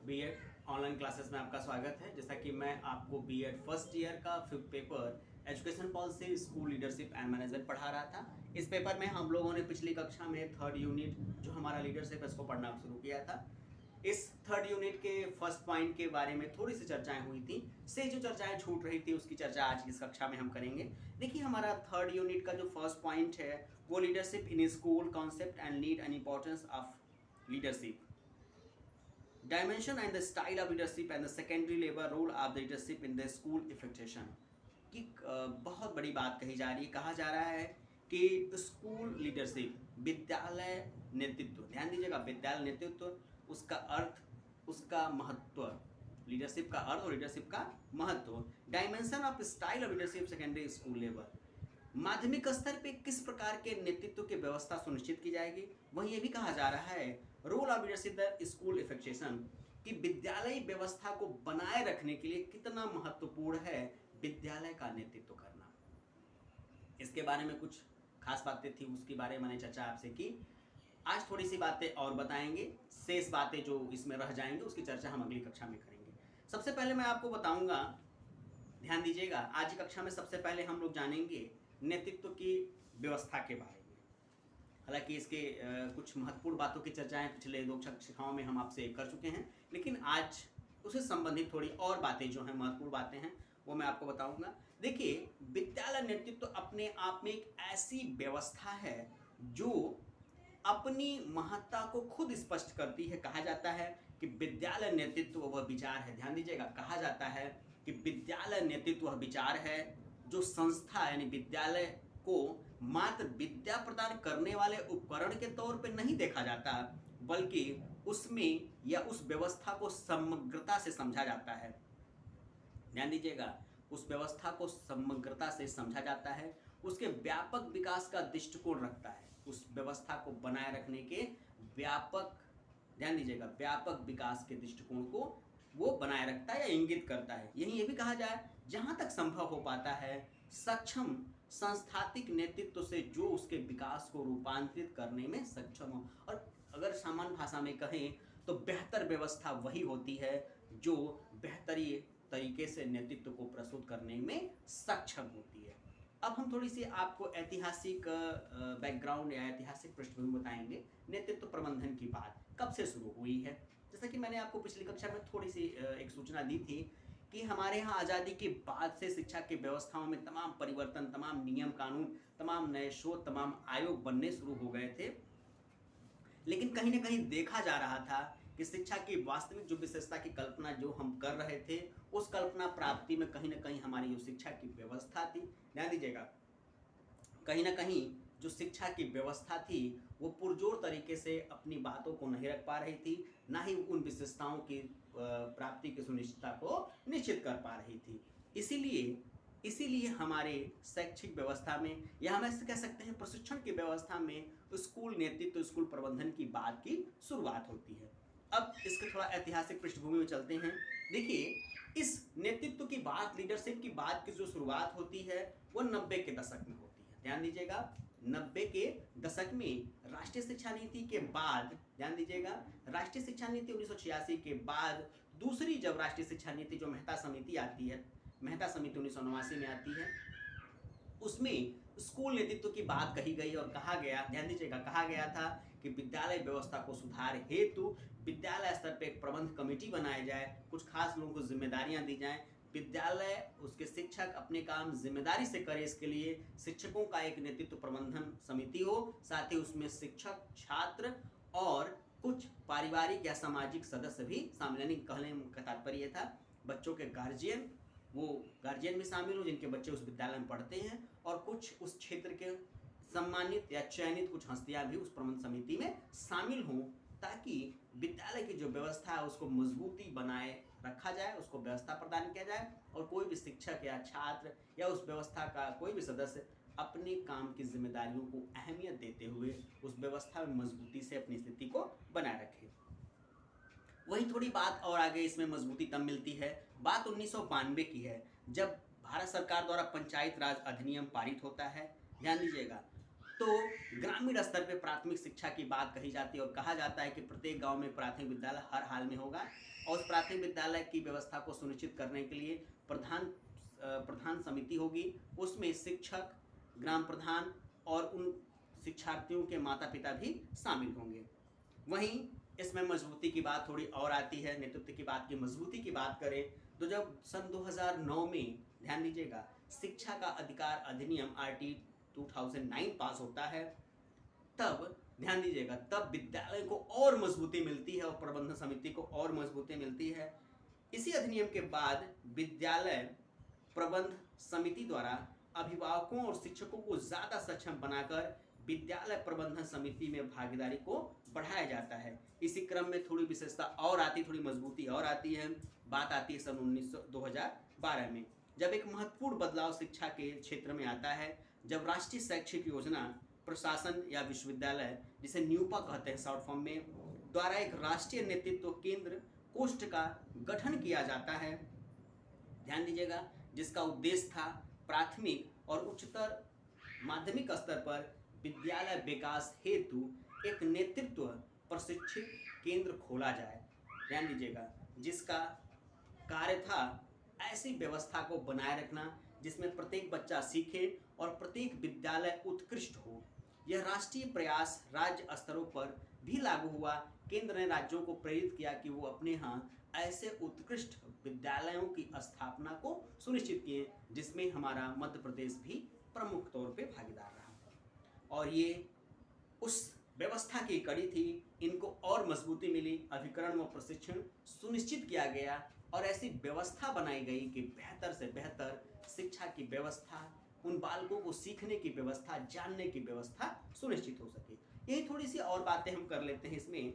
BEd online classes में आपका स्वागत है। जैसा कि मैं आपको बीएड फर्स्ट ईयर का 5th paper education policy school leadership and management पढ़ा रहा था। इस पेपर में हम लोगों ने पिछली कक्षा में 3rd यूनिट जो हमारा लीडरशिप है इसको पढ़ना शुरू किया था। इस 3rd यूनिट के फर्स्ट पॉइंट के बारे में थोड़ी सी चर्चाएं हुई थी, से जो चर्चाएं छूट रही थी उसकी चर्चा आज की इस कक्षा में हम करेंगे। देखिए, हमारा 3rd यूनिट का जो फर्स्ट पॉइंट है वो leadership in school concept and need and importance of leadership, dimension and the style of leadership and the secondary labour role of the leadership in the school effectiveness की बहुत बड़ी बात कही जा रही है। कहा जा रहा है कि स्कूल लीडरशिप, विद्यालय नेतृत्व, ध्यान दीजिएगा, विद्यालय नेतृत्व, उसका अर्थ, उसका महत्व, लीडरशिप का अर्थ और लीडरशिप का महत्व, dimension of style of leadership secondary school level, माध्यमिक स्तर पे किस प्रकार के नेतृत्व की व्यवस्था सुनिश्चित की जाएगी। वहीं ये भी कहा जा रहा है role of leadership the school effectiveness, कि विद्यालयी व्यवस्था को बनाए रखने के लिए कितना महत्वपूर्ण है विद्यालय का नेतृत्व करना। इसके बारे में कुछ खास बातें थी, उसके बारे में मैंने चर्चा आपसे की। आज थोड़ी सी बातें और बताएंगे, शेष बातें जो इसमें रह जाएंगी उसकी चर्चा हम अगली कक्षा में करेंगे। सबसे पहले मैं आपको बताऊंगा, ध्यान दीजिएगा, आज की कक्षा में सबसे पहले हम लोग जानेंगे नेतृत्व की व्यवस्था के बारे में। हालांकि इसके कुछ महत्वपूर्ण बातों की चर्चाएं पिछले 2 कक्षाओं में हम आपसे कर चुके हैं, लेकिन आज उससे संबंधित थोड़ी और बातें जो हैं, महत्वपूर्ण बातें हैं, वो मैं आपको बताऊंगा। देखिए, विद्यालय नेतृत्व अपने आप में एक ऐसी व्यवस्था है जो अपनी महत्ता को खुद स्पष्ट करती है। कहा जाता है कि विद्यालय नेतृत्व वह विचार है, ध्यान दीजिएगा, कहा जाता है कि विद्यालय नेतृत्व वह विचार है जो संस्था यानी विद्यालय को मात्र विद्या प्रदान करने वाले उपकरण के तौर पर नहीं देखा जाता, बल्कि उसमें या उस व्यवस्था को समग्रता से समझा जाता है। ध्यान दीजिएगा, उस व्यवस्था को समग्रता से समझा जाता है, उसके व्यापक विकास का दृष्टिकोण रखता है, उस व्यवस्था को बनाए रखने के व्यापक, ध्यान दीजिएगा, व्यापक विकास के दृष्टिकोण को वो बनाए रखता है या इंगित करता है। यही ये भी कहा जाए, जहां तक संभव हो पाता है सक्षम संस्थातिक नेतृत्व से जो उसके विकास को रूपांतरित करने में सक्षम हो। और अगर सामान्य भाषा में कहें तो बेहतर व्यवस्था वही होती है जो बेहतरी तरीके से नेतृत्व को प्रस्तुत करने में सक्षम होती है। अब हम थोड़ी सी आपको ऐतिहासिक बैकग्राउंड या ऐतिहासिक पृष्ठभूमि बताएंगे। नेतृत्व प्रबंधन की बात कब से शुरू हुई है? जैसा कि मैंने आपको पिछली कक्षा में थोड़ी सी एक सूचना दी थी कि हमारे यहाँ आज़ादी के बाद से शिक्षा की व्यवस्थाओं में तमाम परिवर्तन, तमाम नियम कानून, तमाम नए शोध, तमाम आयोग बनने शुरू हो गए थे, लेकिन कहीं ना कहीं देखा जा रहा था कि शिक्षा की वास्तविक जो विशेषता की कल्पना जो हम कर रहे थे, उस कल्पना प्राप्ति में कहीं ना कहीं हमारी जो शिक्षा की व्यवस्था थी, ध्यान दीजिएगा, कहीं ना कहीं जो शिक्षा की व्यवस्था थी वो पुरजोर तरीके से अपनी बातों को नहीं रख पा रही थी, ना ही उन विशेषताओं की प्राप्ति की सुनिश्चितता को निश्चित कर पा रही थी। इसीलिए हमारे शैक्षिक व्यवस्था में, या हम ऐसे कह सकते हैं प्रशिक्षण की व्यवस्था में, स्कूल नेतृत्व, स्कूल प्रबंधन की बात की शुरुआत होती है। अब इसके थोड़ा ऐतिहासिक पृष्ठभूमि में चलते हैं। देखिए, इस नेतृत्व की बात, लीडरशिप की बात की जो शुरुआत होती है वो 90 के दशक में होती है। ध्यान दीजिएगा, 90 के दशक में राष्ट्रीय शिक्षा नीति के बाद, ध्यान दीजिएगा, राष्ट्रीय शिक्षा नीति 1986 के बाद दूसरी जब राष्ट्रीय शिक्षा नीति जो मेहता समिति आती है, मेहता समिति 1989 में आती है, उसमें स्कूल नेतृत्व की बात कही गई और कहा गया, ध्यान दीजिएगा, कहा गया था कि विद्यालय व्यवस्था को सुधार हेतु विद्यालय स्तर पर एक प्रबंध कमेटी बनाया जाए, कुछ खास लोगों को जिम्मेदारियां दी जाएं, विद्यालय, उसके शिक्षक अपने काम जिम्मेदारी से करें। इसके लिए शिक्षकों का एक नेतृत्व प्रबंधन समिति हो, साथ ही उसमें शिक्षक, छात्र और कुछ पारिवारिक या सामाजिक सदस्य भी शामिल, यानी कहने का तात्पर्य था बच्चों के गार्जियन, वो गार्जियन भी शामिल हो जिनके बच्चे उस विद्यालय में पढ़ते हैं, और कुछ उस क्षेत्र के सम्मानित या चयनित कुछ हस्तियां भी उस प्रबंध समिति में शामिल हों, ताकि विद्यालय की जो व्यवस्था है उसको मजबूती बनाए रखा जाए, उसको व्यवस्था प्रदान किया जाए, और कोई भी शिक्षक या छात्र या उस व्यवस्था का कोई भी सदस्य अपने काम की जिम्मेदारियों को अहमियत देते हुए उस व्यवस्था में मजबूती से अपनी स्थिति को बनाए रखे। वही थोड़ी बात और आगे इसमें मजबूती तब मिलती है, बात 1992 की है, जब भारत सरकार द्वारा पंचायत राज अधिनियम पारित होता है। ध्यान दीजिएगा, तो ग्रामीण स्तर पे प्राथमिक शिक्षा की बात कही जाती है और कहा जाता है कि प्रत्येक गांव में प्राथमिक विद्यालय हर हाल में होगा और उस प्राथमिक विद्यालय की व्यवस्था को सुनिश्चित करने के लिए प्रधान समिति होगी। उसमें शिक्षक, ग्राम प्रधान और उन शिक्षार्थियों के माता पिता भी शामिल होंगे। वहीं इसमें मजबूती की बात थोड़ी और आती है। नेतृत्व की बात की मजबूती की बात करें तो जब सन 2009 में, ध्यान दीजिएगा, शिक्षा का अधिकार अधिनियम RT 2009 पास होता है, तब ध्यान दीजिएगा, तब विद्यालय को और मजबूती मिलती है और प्रबंधन समिति को और मजबूती मिलती है। इसी अधिनियम के बाद विद्यालय प्रबंध समिति द्वारा अभिभावकों और शिक्षकों को ज़्यादा सक्षम बनाकर विद्यालय प्रबंधन समिति में भागीदारी को बढ़ाया जाता है। इसी क्रम में थोड़ी विशेषता और आती, थोड़ी मजबूती और आती है। बात आती है सन 2012 में, जब एक महत्वपूर्ण बदलाव शिक्षा के क्षेत्र में आता है, जब राष्ट्रीय शैक्षिक योजना प्रशासन या विश्वविद्यालय, जिसे न्यूपा कहते हैं शॉर्ट फॉर्म में, द्वारा एक राष्ट्रीय नेतृत्व केंद्र कोष्ठ का गठन किया जाता है। ध्यान दीजिएगा, जिसका उद्देश्य था प्राथमिक और उच्चतर माध्यमिक स्तर पर विद्यालय विकास हेतु एक नेतृत्व प्रशिक्षित केंद्र खोला जाए। ध्यान दीजिएगा, जिसका कार्य था ऐसी व्यवस्था को बनाए रखना जिसमें प्रत्येक बच्चा सीखे और प्रत्येक विद्यालय उत्कृष्ट हो। यह राष्ट्रीय प्रयास राज्य स्तरों पर भी लागू हुआ। केंद्र ने राज्यों को प्रेरित किया कि वो अपने यहाँ ऐसे उत्कृष्ट विद्यालयों की स्थापना को सुनिश्चित किए, जिसमें हमारा मध्य प्रदेश भी प्रमुख तौर पे भागीदार रहा। और ये उस व्यवस्था की कड़ी थी। इनको और मजबूती मिली, अभिकरण व प्रशिक्षण सुनिश्चित किया गया और ऐसी व्यवस्था बनाई गई कि बेहतर से बेहतर शिक्षा की व्यवस्था, उन बालकों को सीखने की व्यवस्था, जानने की व्यवस्था सुनिश्चित हो सके। यही थोड़ी सी और बातें हम कर लेते हैं इसमें।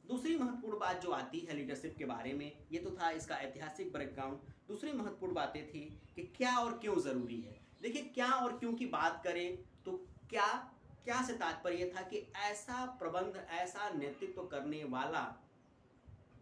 दूसरी महत्वपूर्ण बात जो आती है लीडरशिप के बारे में, ये तो था इसका ऐतिहासिक बैकग्राउंड। दूसरी महत्वपूर्ण बातें थी कि क्या और क्यों ज़रूरी है। देखिए, क्या और क्यों की बात करें तो क्या से तात्पर्य था कि ऐसा प्रबंध, ऐसा नेतृत्व करने वाला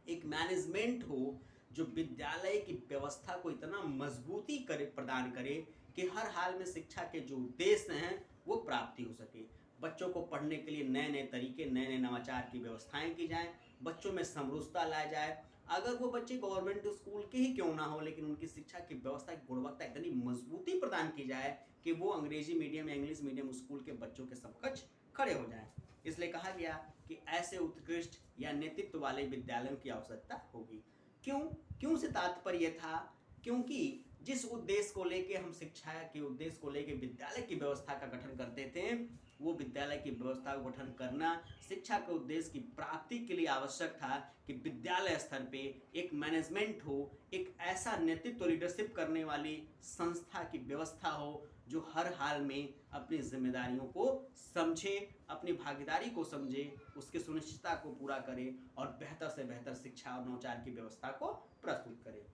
एक मैनेजमेंट हो जो विद्यालय की व्यवस्था को इतना मजबूती प्रदान करे कि हर हाल में शिक्षा के जो उद्देश्य हैं वो प्राप्ति हो सके। बच्चों को पढ़ने के लिए नए नए तरीके, नए नए नवाचार की व्यवस्थाएं की जाएं, बच्चों में समरूपता लाया जाए। अगर वो बच्चे गवर्नमेंट स्कूल के ही क्यों ना हो, लेकिन उनकी शिक्षा की व्यवस्था की गुणवत्ता इतनी मजबूती प्रदान की जाए कि वो अंग्रेजी मीडियम या इंग्लिश मीडियम स्कूल के बच्चों के समकक्ष खड़े हो जाएं। इसलिए कहा गया कि ऐसे उत्कृष्ट या नेतृत्व वाले विद्यालयों की आवश्यकता होगी। क्यों से तात्पर्य था, क्योंकि जिस उद्देश्य को लेके हम शिक्षा के उद्देश्य को लेके विद्यालय की व्यवस्था का गठन करते थे, वो विद्यालय की व्यवस्था का गठन करना शिक्षा के उद्देश्य की प्राप्ति के लिए आवश्यक था कि विद्यालय स्तर पे एक मैनेजमेंट हो, एक ऐसा नेतृत्व, लीडरशिप करने वाली संस्था की व्यवस्था हो जो हर हाल में अपनी जिम्मेदारियों को समझे, अपनी भागीदारी को समझे, उसकी सुनिश्चितता को पूरा करे और बेहतर से बेहतर शिक्षा और नवाचार की व्यवस्था को प्रस्तुत करे।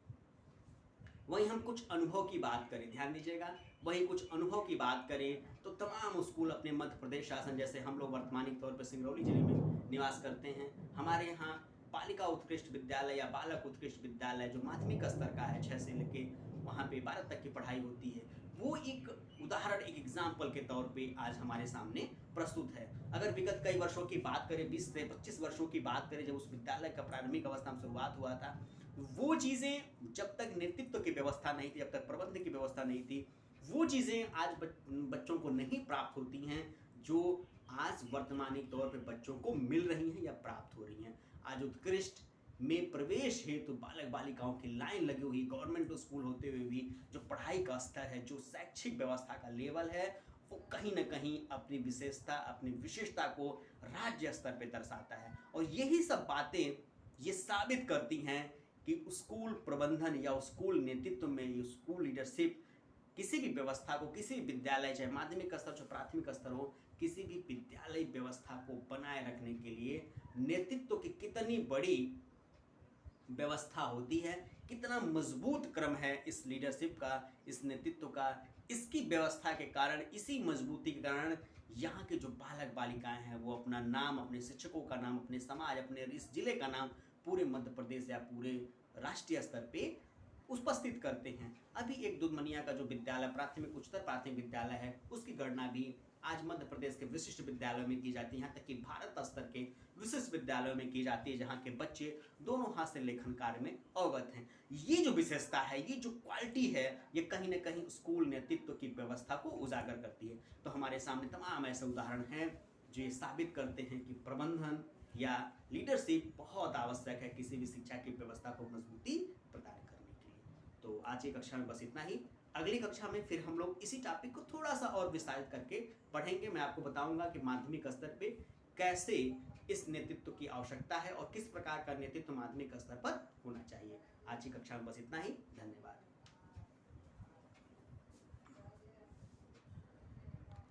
वहीं हम कुछ अनुभव की बात करें, ध्यान दीजिएगा, वहीं कुछ अनुभव की बात करें तो तमाम स्कूल अपने मध्य प्रदेश शासन, जैसे हम लोग वर्तमानिक तौर पर सिंगरौली जिले में निवास करते हैं, हमारे यहाँ बालिका उत्कृष्ट विद्यालय या बालक उत्कृष्ट विद्यालय जो माध्यमिक स्तर का है, 6 से लेके वहाँ पे 12 तक की पढ़ाई होती है, वो एक उदाहरण, एक एग्जाम्पल के तौर पे आज हमारे सामने प्रस्तुत है। अगर विगत कई वर्षों की बात करें, 20 से 25 वर्षों की बात करें, जब उस विद्यालय का प्रारंभिक अवस्था में शुरुआत हुआ था, वो चीज़ें जब तक नेतृत्व की व्यवस्था नहीं थी, जब तक प्रबंध की व्यवस्था नहीं थी, वो चीज़ें आज बच्चों को नहीं प्राप्त होती हैं जो आज वर्तमानिक तौर पे बच्चों को मिल रही हैं या प्राप्त हो रही हैं। आज उत्कृष्ट में प्रवेश हेतु बालक बालिकाओं की लाइन लगी हुई, गवर्नमेंट स्कूल होते हुए भी जो पढ़ाई का स्तर है, जो शैक्षिक व्यवस्था का लेवल है, वो कहीं ना कहीं अपनी विशेषता, अपनी विशिष्टता को राज्य स्तर पे दर्शाता है। और यही सब बातें ये साबित करती हैं कि स्कूल प्रबंधन या स्कूल नेतृत्व में, स्कूल लीडरशिप किसी भी व्यवस्था को, किसी भी विद्यालय, चाहे माध्यमिक स्तर चाहे प्राथमिक स्तर हो, किसी भी विद्यालय व्यवस्था को बनाए रखने के लिए नेतृत्व की कितनी बड़ी व्यवस्था होती है, कितना मजबूत क्रम है इस लीडरशिप का, इस नेतृत्व का। इसकी व्यवस्था के कारण, इसी मजबूती के कारण यहाँ के जो बालक बालिकाएं हैं वो अपना नाम, अपने शिक्षकों का नाम, अपने समाज, अपने इस जिले का नाम पूरे मध्य प्रदेश या पूरे राष्ट्रीय स्तर पे उपस्थित करते हैं। अभी एक दुधमनिया का जो विद्यालय, प्राथमिक उच्चतर प्राथमिक विद्यालय है, उसकी गणना भी आज मध्य प्रदेश के विशिष्ट विद्यालयों में की जाती है, यहाँ तक कि भारत स्तर के विशिष्ट विद्यालयों में की जाती है, जहाँ के बच्चे दोनों हाथ से लेखन कार्य में अवगत हैं। ये जो विशेषता है, ये जो क्वालिटी है, ये कहीं ना कहीं स्कूल नेतृत्व की व्यवस्था को उजागर करती है। तो हमारे सामने तमाम ऐसे उदाहरण हैं जो ये साबित करते हैं कि प्रबंधन या लीडरशिप बहुत आवश्यक है किसी भी शिक्षा की व्यवस्था को मजबूती प्रदान करने के लिए। तो आज की कक्षा में बस इतना ही। अगली कक्षा में फिर हम लोग इसी टॉपिक को थोड़ा सा और विस्तारित करके पढ़ेंगे। मैं आपको बताऊंगा कि माध्यमिक स्तर पे कैसे इस नेतृत्व की आवश्यकता है और किस प्रकार का नेतृत्व माध्यमिक स्तर पर होना चाहिए। आज की कक्षा में बस इतना ही। धन्यवाद।